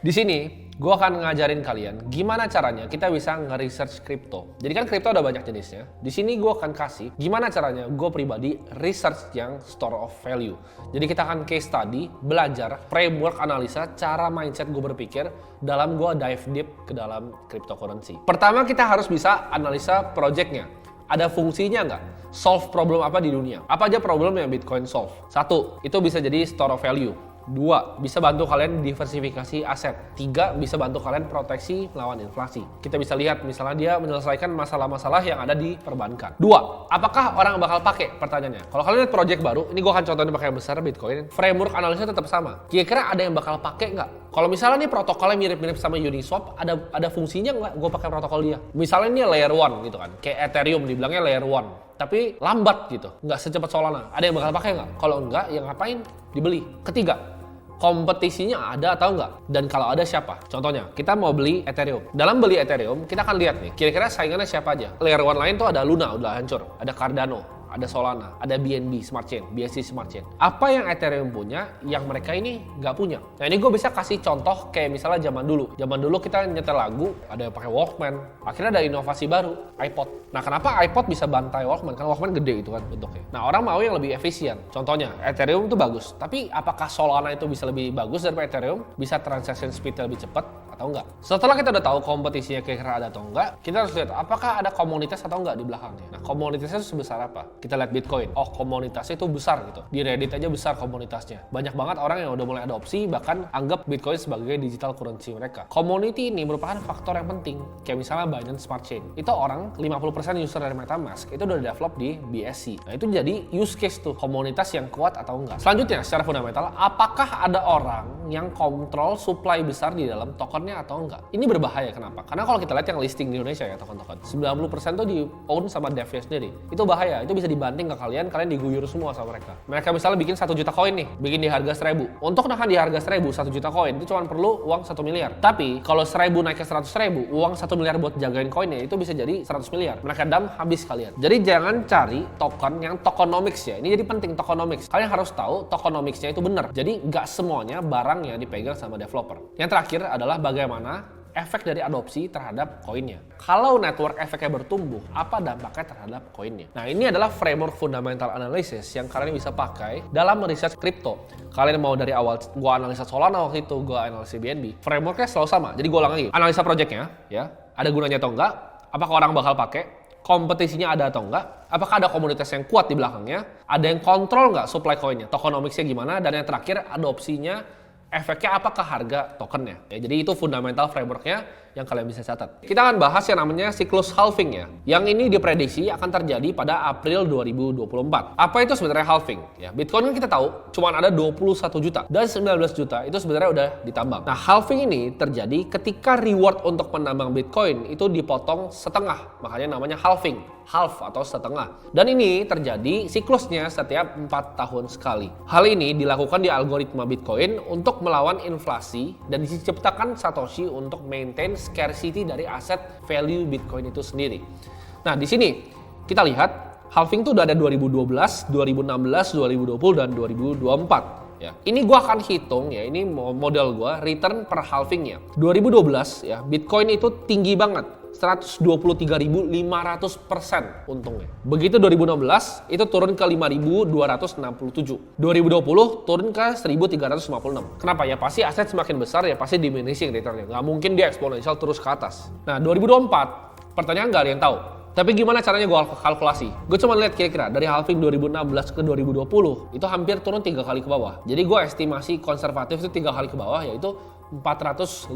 Di sini gue akan ngajarin kalian gimana caranya kita bisa nge-research kripto. Jadi kan kripto ada banyak jenisnya. Di sini gue akan kasih gimana caranya gue pribadi research yang store of value. Jadi kita akan case study, belajar framework analisa cara mindset gue berpikir dalam gue dive deep ke dalam cryptocurrency. Pertama kita harus bisa analisa projectnya. Ada fungsinya nggak? Solve problem apa di dunia? Apa aja problem yang Bitcoin solve? 1, itu bisa jadi store of value. 2, bisa bantu kalian diversifikasi aset. 3, bisa bantu kalian proteksi melawan inflasi. Kita bisa lihat misalnya dia menyelesaikan masalah-masalah yang ada di perbankan. 2, apakah orang bakal pakai? Pertanyaannya. Kalau kalian lihat project baru, ini gue akan contohin pakai yang besar Bitcoin. Framework analisa tetap sama. Kira-kira ada yang bakal pakai nggak? Kalau misalnya nih protokolnya mirip-mirip sama Uniswap, ada fungsinya nggak gue pakai protokol dia? Misalnya ini layer 1 gitu kan, kayak Ethereum dibilangnya layer 1. Tapi lambat gitu, nggak secepat Solana. Ada yang bakal pakai nggak? Kalau enggak, yang ngapain? Dibeli. Ketiga, kompetisinya ada atau enggak? Dan kalau ada siapa? Contohnya, kita mau beli Ethereum. Dalam beli Ethereum, kita akan lihat nih, kira-kira saingannya siapa aja. Layer 1 lain tuh ada Luna, udah hancur. Ada Cardano, ada Solana, ada BNB Smart Chain, BSC Smart Chain. Apa yang Ethereum punya, yang mereka ini nggak punya? Nah ini gue bisa kasih contoh kayak misalnya zaman dulu. Zaman dulu kita nyetel lagu, ada yang pakai Walkman. Akhirnya ada inovasi baru, iPod. Nah kenapa iPod bisa bantai Walkman? Karena Walkman gede itu kan bentuknya. Nah orang mau yang lebih efisien. Contohnya, Ethereum itu bagus. Tapi apakah Solana itu bisa lebih bagus daripada Ethereum? Bisa transaction speed lebih cepat atau enggak? Setelah kita udah tahu kompetisinya kira-kira ada atau enggak, kita harus lihat apakah ada komunitas atau enggak di belakangnya. Nah komunitasnya sebesar apa? Kita lihat Bitcoin, oh komunitasnya itu besar gitu. Di Reddit aja besar komunitasnya. Banyak banget orang yang udah mulai adopsi, bahkan anggap Bitcoin sebagai digital currency mereka. Community ini merupakan faktor yang penting. Kayak misalnya Binance Smart Chain. Itu orang 50% user dari MetaMask itu udah develop di BSC. Nah itu jadi use case tuh, komunitas yang kuat atau enggak. Selanjutnya secara fundamental, apakah ada orang yang kontrol supply besar di dalam tokennya atau enggak? Ini berbahaya, kenapa? Karena kalau kita lihat yang listing di Indonesia ya token-token, 90% tuh di own sama devnya sendiri. Itu bahaya, itu bisa dibanting ke kalian diguyur semua sama mereka. Mereka misalnya bikin 1 juta koin nih, bikin di harga 1000. Untuk nahan di harga 1000, 1 juta koin itu cuma perlu uang 1 miliar. Tapi kalau 1000 naik ke 100.000, uang 1 miliar buat jagain koinnya itu bisa jadi 100 miliar. Mereka dump habis kalian. Jadi jangan cari token yang tokenomics ya. Ini jadi penting tokenomics. Kalian harus tahu tokenomicsnya itu benar. Jadi nggak semuanya barang yang dipegang sama developer. Yang terakhir adalah bagaimana efek dari adopsi terhadap koinnya. Kalau network efeknya bertumbuh, apa dampaknya terhadap koinnya? Nah, ini adalah framework fundamental analysis yang kalian bisa pakai dalam research crypto. Kalian mau dari awal, gua analisa Solana waktu itu, gua analisa BNB. Frameworknya selalu sama. Jadi gua ulang lagi. Analisa projectnya, ya, ada gunanya atau enggak? Apakah orang bakal pakai? Kompetisinya ada atau enggak? Apakah ada komunitas yang kuat di belakangnya? Ada yang kontrol nggak supply koinnya? Tokenomicsnya gimana? Dan yang terakhir, adopsinya efeknya apakah harga tokennya. Ya, jadi itu fundamental frameworknya yang kalian bisa catat. Kita akan bahas yang namanya siklus halving ya. Yang ini diprediksi akan terjadi pada April 2024. Apa itu sebenarnya halving? Ya, Bitcoin kan kita tahu cuma ada 21 juta dan 19 juta itu sebenarnya udah ditambang. Nah, halving ini terjadi ketika reward untuk menambang Bitcoin itu dipotong setengah. Makanya namanya halving. Half atau setengah. Dan ini terjadi siklusnya setiap 4 tahun sekali. Hal ini dilakukan di algoritma Bitcoin untuk melawan inflasi dan diciptakan Satoshi untuk maintain scarcity dari aset value Bitcoin itu sendiri. Nah, di sini kita lihat halving itu udah ada 2012, 2016, 2020 dan 2024. Ya, ini gua akan hitung ya, ini model gua return per halvingnya. 2012 ya, Bitcoin itu tinggi banget. 123.500% untungnya. Begitu 2016 itu turun ke 5.267. 2020 turun ke 1.356. Kenapa? Ya pasti aset semakin besar ya pasti diminishing returnnya. Nggak mungkin dia eksponensial terus ke atas. Nah 2024 pertanyaan nggak ada yang tahu. Tapi gimana caranya gue kalkulasi? Gue cuma lihat kira-kira dari halving 2016 ke 2020 itu hampir turun 3 kali ke bawah. Jadi gue estimasi konservatif itu 3 kali ke bawah yaitu 452%.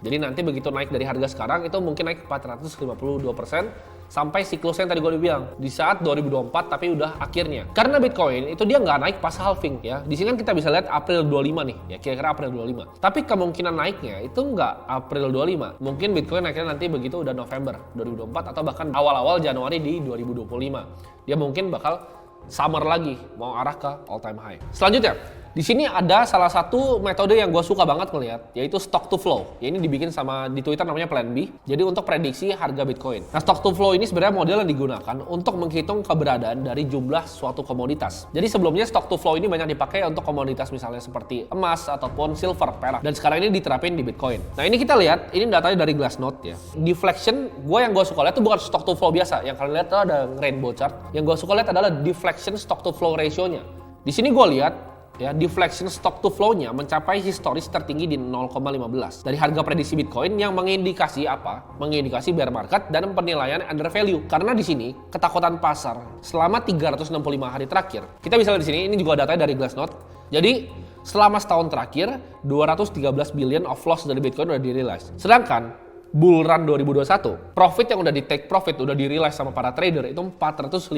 Jadi nanti begitu naik dari harga sekarang itu mungkin naik 452% sampai siklusnya yang tadi gue bilang di saat 2024 tapi udah akhirnya. Karena Bitcoin itu dia nggak naik pas halving ya. Di sini kan kita bisa lihat April 25 nih ya, kira-kira April 25. Tapi kemungkinan naiknya itu nggak April 25. Mungkin Bitcoin naiknya nanti begitu udah November 2024 atau bahkan awal-awal Januari di 2025. Dia mungkin bakal summer lagi mau arah ke all time high. Selanjutnya Di sini ada salah satu metode yang gue suka banget ngeliat, yaitu stock to flow. Ya, ini dibikin sama di Twitter namanya Plan B. Jadi untuk prediksi harga Bitcoin. Nah, stock to flow ini sebenarnya model yang digunakan untuk menghitung keberadaan dari jumlah suatu komoditas. Jadi sebelumnya stock to flow ini banyak dipakai untuk komoditas misalnya seperti emas ataupun silver, perak. Dan sekarang ini diterapin di Bitcoin. Nah, ini kita lihat, ini datanya dari Glassnode ya. Deflection, yang gue suka lihat itu bukan stock to flow biasa. Yang kalian lihat itu ada rainbow chart. Yang gue suka lihat adalah deflection stock to flow ratio-nya. Di sini gue lihat ya, deflection stock to flow-nya mencapai historis tertinggi di 0,15 dari harga prediksi Bitcoin yang mengindikasi apa? Mengindikasi bear market dan penilaian under value. Karena di sini ketakutan pasar selama 365 hari terakhir. Kita bisa lihat di sini, ini juga datanya dari Glassnode. Jadi selama setahun terakhir 213 billion of loss dari Bitcoin udah di-realize. Sedangkan bull run 2021, profit yang udah di take profit, udah di-realize sama para trader itu 455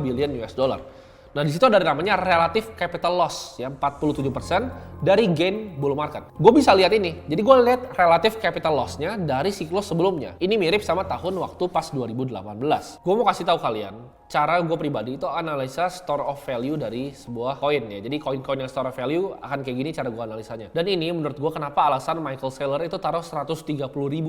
billion US dollar. Nah, di situ ada namanya relative capital loss ya, 47% dari gain bull market. Gue bisa lihat ini. Jadi gue lihat relative capital loss-nya dari siklus sebelumnya. Ini mirip sama tahun waktu pas 2018. Gue mau kasih tahu kalian, cara gue pribadi itu analisa store of value dari sebuah koin ya. Jadi koin-koin yang store of value akan kayak gini cara gue analisanya. Dan ini menurut gue kenapa alasan Michael Saylor itu taruh 130.000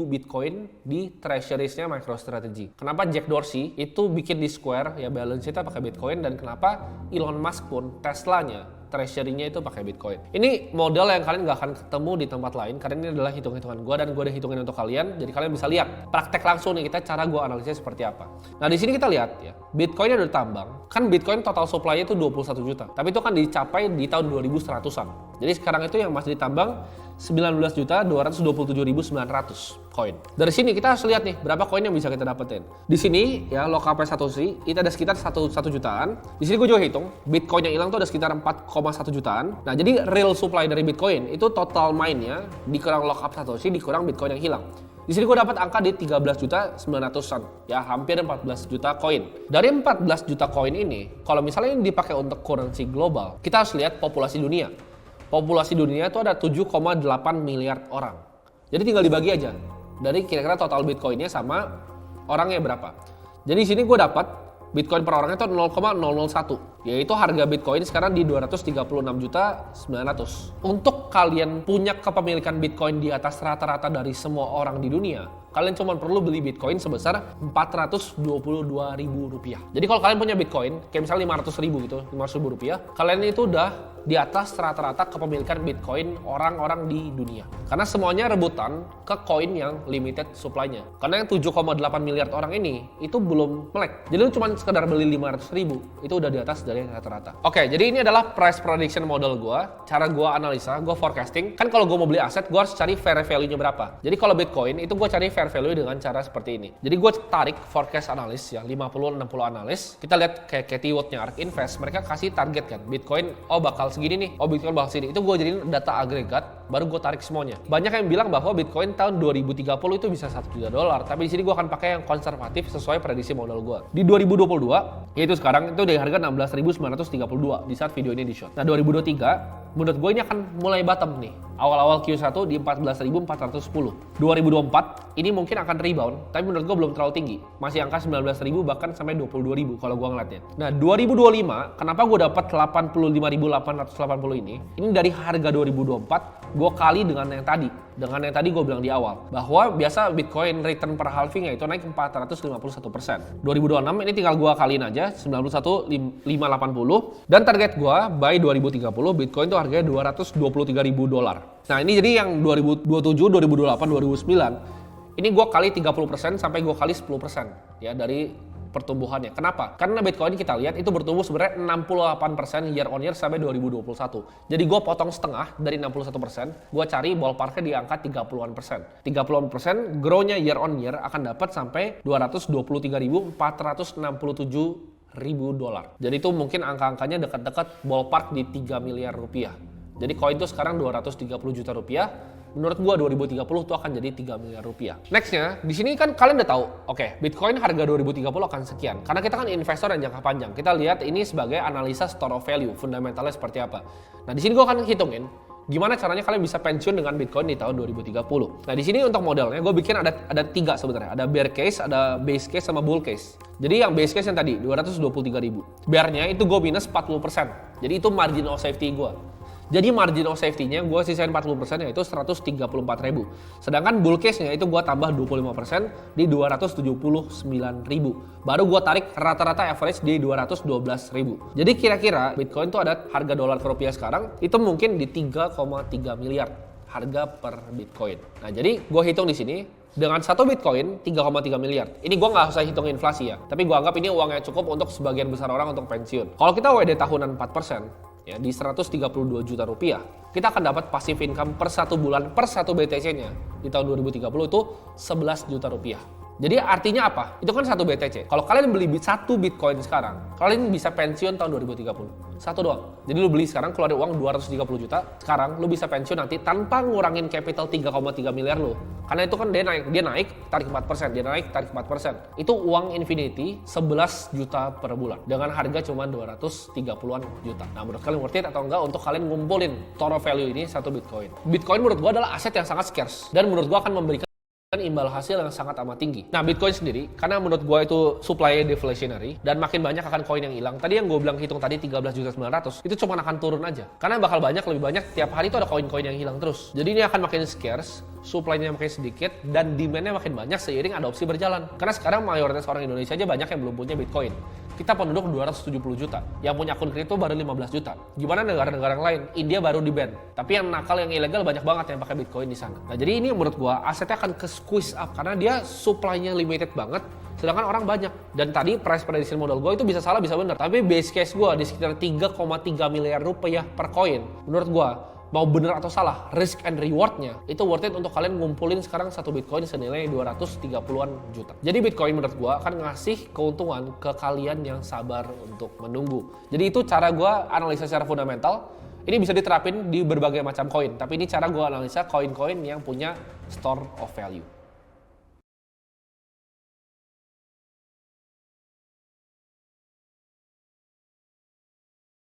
Bitcoin di treasuries-nya MicroStrategy. Kenapa Jack Dorsey itu bikin di Square ya balance sheet-nya pakai Bitcoin, dan kenapa Elon Musk pun Teslanya treasury-nya itu pakai Bitcoin. Ini model yang kalian nggak akan ketemu di tempat lain karena ini adalah hitung-hitungan gue, dan gue udah hitungin untuk kalian, jadi kalian bisa lihat praktek langsung nih kita cara gue analisnya seperti apa. Nah, di sini kita lihat ya, Bitcoin udah ditambang. Kan Bitcoin total supply-nya itu 21 juta. Tapi itu kan dicapai di tahun 2100-an. Jadi sekarang itu yang masih ditambang 19.227.900 koin. Dari sini kita harus lihat nih berapa koin yang bisa kita dapetin. Di sini ya lokalnya Satoshi itu ada sekitar 1 jutaan. Di sini gue juga hitung Bitcoin yang hilang tuh ada sekitar 4,1 jutaan. Nah, jadi real supply dari Bitcoin itu total mine-nya dikurang lockup Satoshi dikurang Bitcoin yang hilang. Di sini gue dapat angka di 13.900-an, ya hampir 14 juta koin. Dari 14 juta koin ini, kalau misalnya ini dipakai untuk currency global, kita harus lihat populasi dunia. Populasi dunia itu ada 7,8 miliar orang. Jadi tinggal dibagi aja dari kira-kira total Bitcoinnya sama orangnya berapa. Jadi di sini gue dapat Bitcoin per orangnya itu 0,001, yaitu harga Bitcoin sekarang di 236.900. Untuk kalian punya kepemilikan Bitcoin di atas rata-rata dari semua orang di dunia, kalian cuma perlu beli Bitcoin sebesar Rp422.000. Jadi kalau kalian punya Bitcoin, kayak misalnya 500.000 gitu, 500.000 rupiah, kalian itu udah di atas rata-rata kepemilikan Bitcoin orang-orang di dunia. Karena semuanya rebutan ke koin yang limited supply-nya. Karena yang 7,8 miliar orang ini, itu belum melek. Jadi lu cuma sekedar beli 500.000, itu udah di atas dari rata-rata. Oke, jadi ini adalah price prediction model gue. Cara gue analisa, gue forecasting. Kan kalau gue mau beli aset, gue harus cari fair value-nya berapa. Jadi kalau Bitcoin, itu gue cari fair value dengan cara seperti ini. Jadi gue tarik forecast analis ya, 50-60 analis. Kita lihat kayak keyword-nya ARK Invest, mereka kasih target kan. Bitcoin, bakal segini nih, Bitcoin bakal segini. Itu gue jadiin data agregat, baru gue tarik semuanya. Banyak yang bilang bahwa Bitcoin tahun 2030 itu bisa $1 juta. Tapi di sini gue akan pakai yang konservatif sesuai prediksi modal gue. Di 2022, yaitu sekarang itu dari harga 16.932 di saat video ini di shot. Nah, 2023 menurut gue ini akan mulai bottom nih. Awal-awal Q1 di 14.410. 2024 ini mungkin akan rebound, tapi menurut gue belum terlalu tinggi. Masih angka 19.000 bahkan sampai 22.000 kalau gue ngeliatnya. Nah, 2025 kenapa gue dapat 85.880 ini? Ini dari harga 2024 gue kali dengan yang tadi. Dengan yang tadi gue bilang di awal, bahwa biasa Bitcoin return per halving itu naik 451%. 2026 ini tinggal gue kaliin aja 91.580, dan target gue by 2030 Bitcoin itu harganya $223.000. Nah, ini jadi yang 2027, 2028, 2029 ini gue kali 30% sampai gue kali 10% ya dari pertumbuhannya. Kenapa? Karena Bitcoin kita lihat itu bertumbuh sebenarnya 68% year on year sampai 2021. Jadi gue potong setengah dari 61%, gue cari ballparknya di angka 30-an%. 30-an% grow-nya year on year akan dapat sampai $223.467.000. Jadi itu mungkin angka-angkanya dekat-dekat ballpark di 3 miliar rupiah. Jadi koin itu sekarang 230 juta rupiah. Menurut gua 2030 itu akan jadi 3 miliar rupiah. Nextnya, di sini kan kalian udah tahu, oke, Bitcoin harga 2030 akan sekian. Karena kita kan investor yang jangka panjang. Kita lihat ini sebagai analisa store of value, fundamentalnya seperti apa. Nah, di sini gua akan hitungin gimana caranya kalian bisa pensiun dengan Bitcoin di tahun 2030. Nah, di sini untuk modelnya gue bikin ada 3 sebenarnya. Ada bear case, ada base case, sama bull case. Jadi yang base case yang tadi 223.000. Bear-nya itu gue minus 40%. Jadi itu margin of safety gue. Jadi margin of safety-nya gue sisain 40% yaitu 134.000. Sedangkan bull case-nya itu gue tambah 25% di 279.000. Baru gue tarik rata-rata average di 212.000. Jadi kira-kira Bitcoin tuh ada harga dolar ke rupiah sekarang itu mungkin di 3,3 miliar harga per Bitcoin. Nah jadi gue hitung di sini dengan satu Bitcoin 3,3 miliar. Ini gue nggak usah hitung inflasi ya, tapi gue anggap ini uang yang cukup untuk sebagian besar orang untuk pensiun. Kalau kita WD tahunan 4%, ya di 132 juta rupiah, kita akan dapat passive income per satu bulan per satu BTC-nya di tahun 2030 itu 11 juta rupiah. Jadi artinya apa? Itu kan satu BTC. Kalau kalian beli satu Bitcoin sekarang, kalian bisa pensiun tahun 2030. Satu doang. Jadi lu beli sekarang keluar uang 230 juta, sekarang lu bisa pensiun nanti tanpa ngurangin capital 3,3 miliar lu. Karena itu kan dia naik tarik 4%, dia naik tarik 4%. Itu uang infinity 11 juta per bulan dengan harga cuma 230-an juta. Nah, menurut kalian worth it atau enggak untuk kalian ngumpulin total value ini satu Bitcoin? Bitcoin menurut gua adalah aset yang sangat scarce dan menurut gua akan memberikan imbal hasil yang sangat amat tinggi. Nah, Bitcoin sendiri, karena menurut gue itu supply-nya deflationary dan makin banyak akan koin yang hilang. Tadi yang gue bilang hitung tadi 13.900.000 itu cuma akan turun aja. Karena bakal lebih banyak tiap hari itu ada koin-koin yang hilang terus. Jadi ini akan makin scarce, supply-nya makin sedikit dan demand-nya makin banyak seiring adopsi berjalan. Karena sekarang mayoritas orang Indonesia aja banyak yang belum punya Bitcoin. Kita penduduk 270 juta, yang punya akun kripto baru 15 juta. Gimana negara-negara yang lain? India baru di ban. Tapi yang nakal, yang ilegal banyak banget yang pakai Bitcoin di sana. Nah, jadi ini menurut gua asetnya akan ke squeeze up karena dia supply-nya limited banget, sedangkan orang banyak. Dan tadi price prediction model gua itu bisa salah bisa benar. Tapi base case gua di sekitar 3,3 miliar rupiah per koin. Menurut gua mau bener atau salah, risk and rewardnya itu worth it untuk kalian ngumpulin sekarang satu Bitcoin senilai 230-an juta. Jadi Bitcoin menurut gua akan ngasih keuntungan ke kalian yang sabar untuk menunggu. Jadi itu cara gua analisa secara fundamental. Ini bisa diterapin di berbagai macam koin, tapi ini cara gua analisa koin-koin yang punya store of value.